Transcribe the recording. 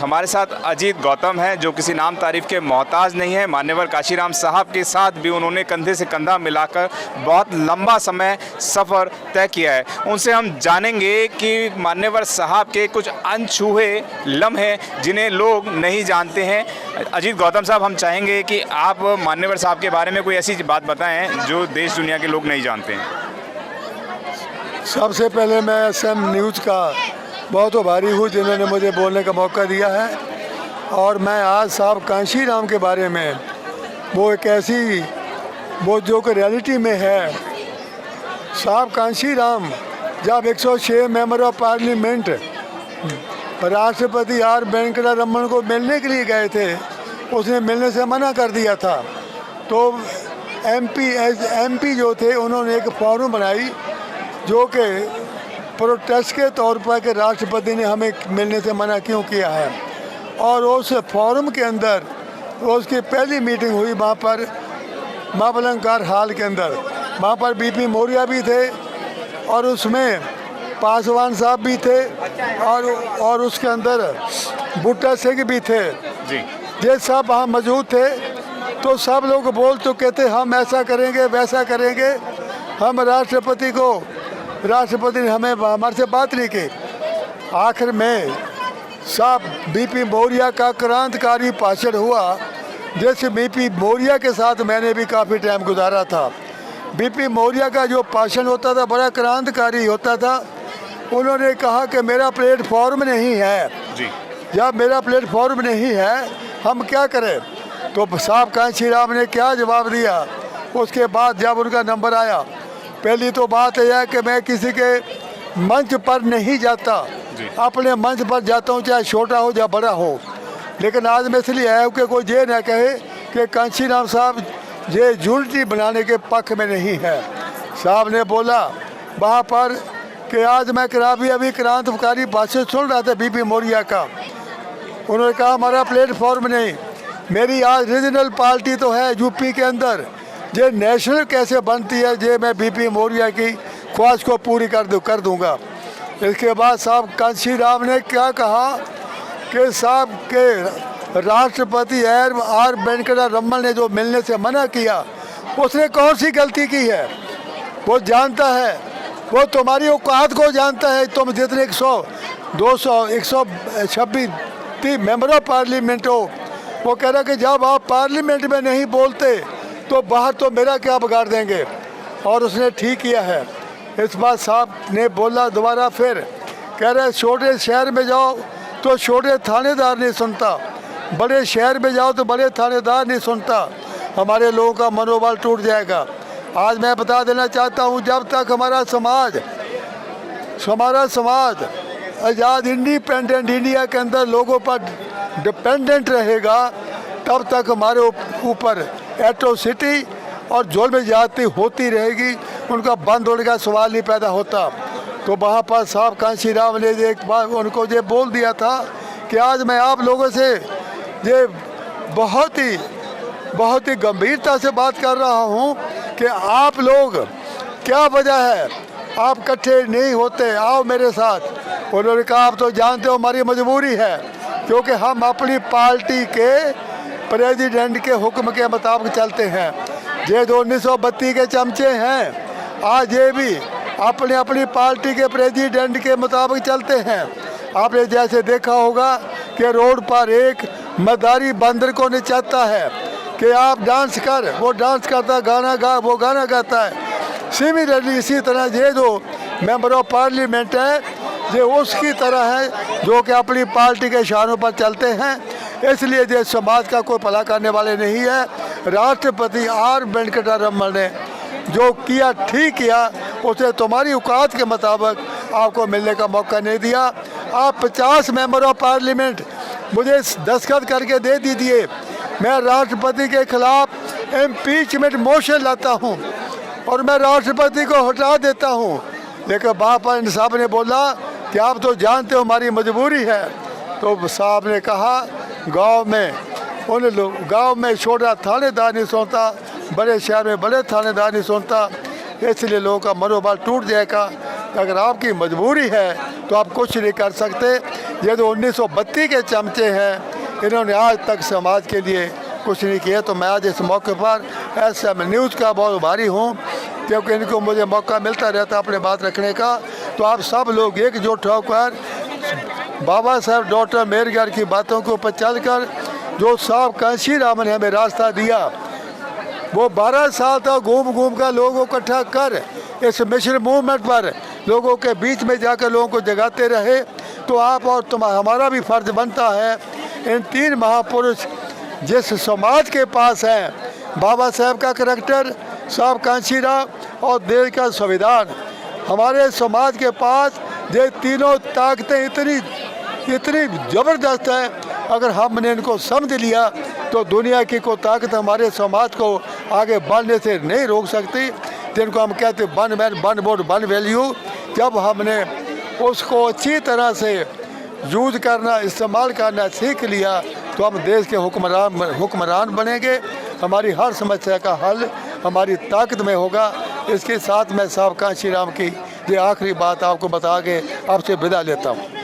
हमारे साथ अजीत गौतम हैं जो किसी नाम तारीफ के मोहताज नहीं है। मान्यवर काशीराम साहब के साथ भी उन्होंने कंधे से कंधा मिलाकर बहुत लंबा समय सफ़र तय किया है। उनसे हम जानेंगे कि मान्यवर साहब के कुछ अनछुए लम्हे जिन्हें लोग नहीं जानते हैं। अजीत गौतम साहब, हम चाहेंगे कि आप मान्यवर साहब के बारे में कोई ऐसी बात बताएं जो देश दुनिया के लोग नहीं जानते हैं। सबसे पहले मैं SM न्यूज़ का बहुत आभारी हूँ जिन्होंने मुझे बोलने का मौका दिया है। और मैं आज साहब काशीराम के बारे में वो एक ऐसी वो जो कि रियलिटी में है। साहब काशीराम जब 106 मेंबर ऑफ पार्लियामेंट राष्ट्रपति R वेंकटा रमन को मिलने के लिए गए थे, उसने मिलने से मना कर दिया था। तो MP जो थे उन्होंने एक फॉर्म बनाई जो कि प्रोटेस्ट के तौर पर कि राष्ट्रपति ने हमें मिलने से मना क्यों किया है। और उस फॉरम के अंदर उसकी पहली मीटिंग हुई वहाँ पर महाबलंकार हाल के अंदर। वहाँ पर BP मौर्य भी थे और उसमें पासवान साहब भी थे और उसके अंदर बूटा सिंह भी थे जी। ये सब वहाँ मौजूद थे। तो सब लोग बोल चुके थे हम ऐसा करेंगे वैसा करेंगे। हम राष्ट्रपति ने हमारे से बात नहीं की। आखिर में साहब BP मौर्य का क्रांतिकारी भाषण हुआ। जैसे BP मौर्य के साथ मैंने भी काफ़ी टाइम गुजारा था। BP मौर्य का जो भाषण होता था बड़ा क्रांतिकारी होता था। उन्होंने कहा कि मेरा प्लेटफॉर्म नहीं है जी। जब मेरा प्लेटफॉर्म नहीं है हम क्या करें। तो साहब काशीराम ने क्या जवाब दिया। उसके बाद जब उनका नंबर आया, पहली तो बात यह है कि मैं किसी के मंच पर नहीं जाता, अपने मंच पर जाता हूँ चाहे छोटा हो या बड़ा हो। लेकिन आज मैं इसलिए आया हूँ कि कोई ये न कहे कि काशीराम साहब ये यूनिटी बनाने के पक्ष में नहीं है। साहब ने बोला वहाँ पर कि आज मैं अभी क्रांतिकारी भाषण सुन रहा था BP मौर्य का। उन्होंने कहा हमारा प्लेटफॉर्म नहीं, मेरी आज रीजनल पार्टी तो है UP के अंदर, ये नेशनल कैसे बनती है ये मैं BP मौर्य की ख्वाहिश को पूरी कर दूंगा। इसके बाद साहब काशीराम ने क्या कहा कि साहब के राष्ट्रपति R वेंकटा रमन ने जो मिलने से मना किया उसने कौन सी गलती की है। वो जानता है, वो तुम्हारी औकात को जानता है। तुम जितने 100 200 126 मेंबर ऑफ पार्लियामेंट हो। वो कह रहा कि जब आप पार्लियामेंट में नहीं बोलते तो बाहर तो मेरा क्या बिगाड़ देंगे। और उसने ठीक किया है। इस बात साहब ने बोला दोबारा फिर कह रहे छोटे शहर में जाओ तो छोटे थानेदार नहीं सुनता, बड़े शहर में जाओ तो बड़े थानेदार नहीं सुनता। हमारे लोगों का मनोबल टूट जाएगा। आज मैं बता देना चाहता हूँ जब तक हमारा समाज आज़ाद इंडिपेंडेंट इंडिया के अंदर लोगों पर डिपेंडेंट रहेगा तब तक हमारे ऊपर एट्रोसिटी और जुल्म ज्यादती होती रहेगी। उनका बंद होने का सवाल नहीं पैदा होता। तो वहाँ पर साहब काशीराम ने एक बार उनको ये बोल दिया था कि आज मैं आप लोगों से ये बहुत ही गंभीरता से बात कर रहा हूँ कि आप लोग क्या वजह है आप इकट्ठे नहीं होते, आओ मेरे साथ। उन्होंने कहा आप तो जानते हो हमारी मजबूरी है क्योंकि हम अपनी पार्टी के प्रेसिडेंट के हुक्म के मुताबिक चलते हैं। ये जो 1932 के चमचे हैं आज ये भी अपनी पार्टी के प्रेसिडेंट के मुताबिक चलते हैं। आपने जैसे देखा होगा कि रोड पर एक मदारी बंदर को नचाता है कि आप डांस कर, वो डांस करता, गाना गा, वो गाना गाता है। सिमिलरली इसी तरह ये जो मेंबर ऑफ पार्लियामेंट है ये उसकी तरह है जो कि अपनी पार्टी के इशारों पर चलते हैं। इसलिए ये समाज का कोई भला करने वाले नहीं है। राष्ट्रपति R वेंकटा रमन ने जो किया ठीक किया, उसे तुम्हारी औकात के मुताबिक आपको मिलने का मौका नहीं दिया। आप 50 मेंबर ऑफ पार्लियामेंट मुझे दस्तखत करके दे दीजिए, मैं राष्ट्रपति के खिलाफ इम्पीचमेंट मोशन लाता हूँ और मैं राष्ट्रपति को हटा देता हूँ। लेकिन वहाँ पर साहब ने बोला कि आप तो जानते हो हमारी मजबूरी है। तो साहब ने कहा गांव में छोटा थानेदार नहीं सुनता, बड़े शहर में बड़े थानेदार नहीं सुनता। इसलिए लोगों का मनोबल टूट जाएगा। अगर आपकी मजबूरी है तो आप कुछ नहीं कर सकते। ये तो 1932 के चमचे हैं, इन्होंने आज तक समाज के लिए कुछ नहीं किया। तो मैं आज इस मौके पर SM न्यूज़ का बहुत आभारी हूँ, क्योंकि इनको मुझे मौका मिलता रहता अपने बात रखने का। तो आप सब लोग एकजुट होकर बाबा साहब डॉक्टर मेहरगढ़ की बातों के ऊपर चलकर जो साहब कांशीराम ने हमें रास्ता दिया, वो 12 साल तक घूम घूम कर लोगों को इकट्ठा कर इस मिशन मूवमेंट पर लोगों के बीच में जाकर लोगों को जगाते रहे। तो आप और हमारा भी फर्ज बनता है, इन 3 महापुरुष जिस समाज के पास हैं, बाबा साहब का करैक्टर, साहब कांशीराम और देश का संविधान, हमारे समाज के पास ये तीनों ताकतें इतनी ज़बरदस्त है। अगर हमने इनको समझ लिया तो दुनिया की कोई ताकत हमारे समाज को आगे बढ़ने से नहीं रोक सकती। जिनको हम कहते हैं one man one vote one value, जब हमने उसको अच्छी तरह से यूज करना, इस्तेमाल करना सीख लिया तो हम देश के हुक्मरान बनेंगे। हमारी हर समस्या का हल हमारी ताकत में होगा। इसके साथ मैं साहब कांशीराम की ये आखिरी बात आपको बता के आपसे विदा लेता हूँ।